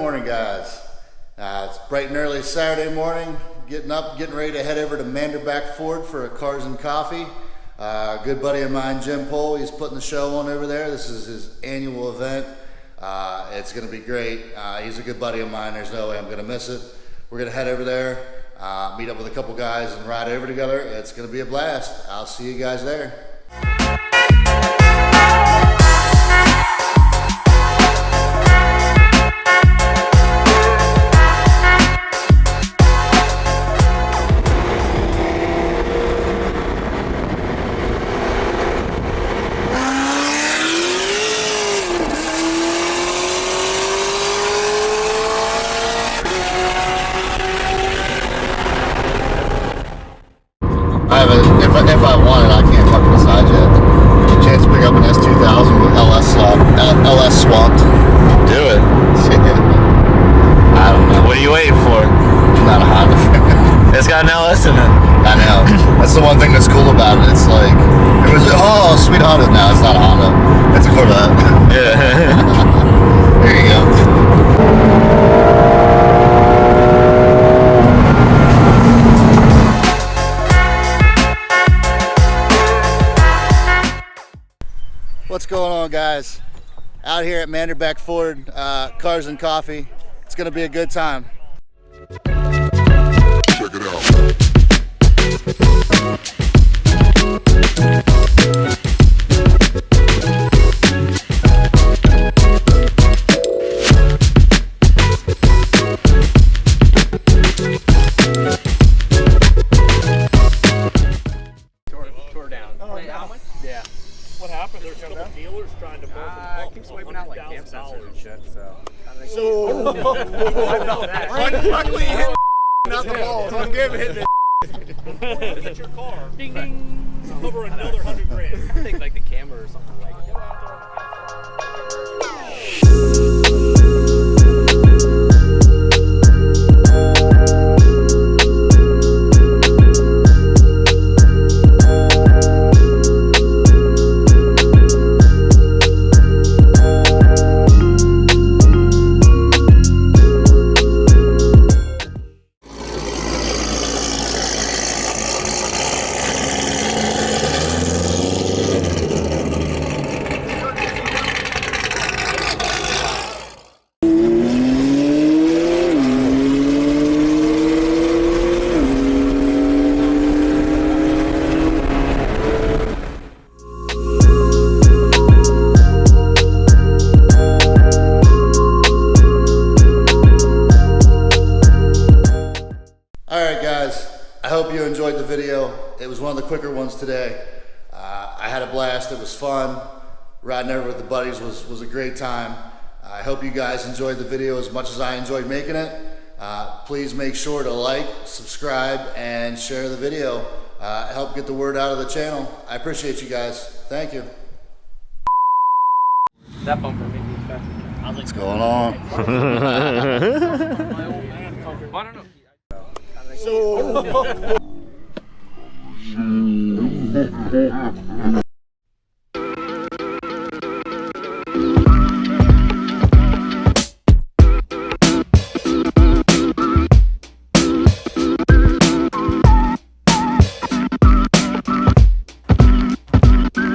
morning, guys. It's bright and early Saturday morning. Getting up, getting ready to head over to Manderbach Ford for a cars and coffee. A good buddy of mine, Jim Pohl, he's putting the show on over there. This is his annual event. It's going to be great. He's a good buddy of mine. There's no way I'm going to miss it. We're going to head over there, meet up with a couple guys and ride over together. It's going to be a blast. I'll see you guys there. If I wanted, I can't fucking decide yet. Chance to pick up an S2000 with LS swapped. Do it. I don't know. What are you waiting for? Not a Honda fan. It's got an LS in it. I know. That's the one thing that's cool about it. It's like, it was, oh, sweet Honda. No, it's not a Honda. It's a Corvette. Yeah. There you go. What's going on, guys? Out here at Manderbach Ford, cars and coffee. It's gonna be a good time. Check it out. Tore down. Oh, wait, how much? Yeah. What happened? There's a couple dealers trying to I keep swiping out like cam sensors and shit, so. I felt that. Luckily, you hit not the ball, so I'm good at hitting it. Before you get your car, ding ding, over another $100,000. I think like the camera or something like that. I hope you enjoyed the video. It was one of the quicker ones today. I had a blast. It was fun. Riding over with the buddies was a great time. I hope you guys enjoyed the video as much as I enjoyed making it. Please make sure to like, subscribe, and share the video. Help get the word out of the channel. I appreciate you guys. Thank you. That bumper made me fast. What's going on? I don't know. So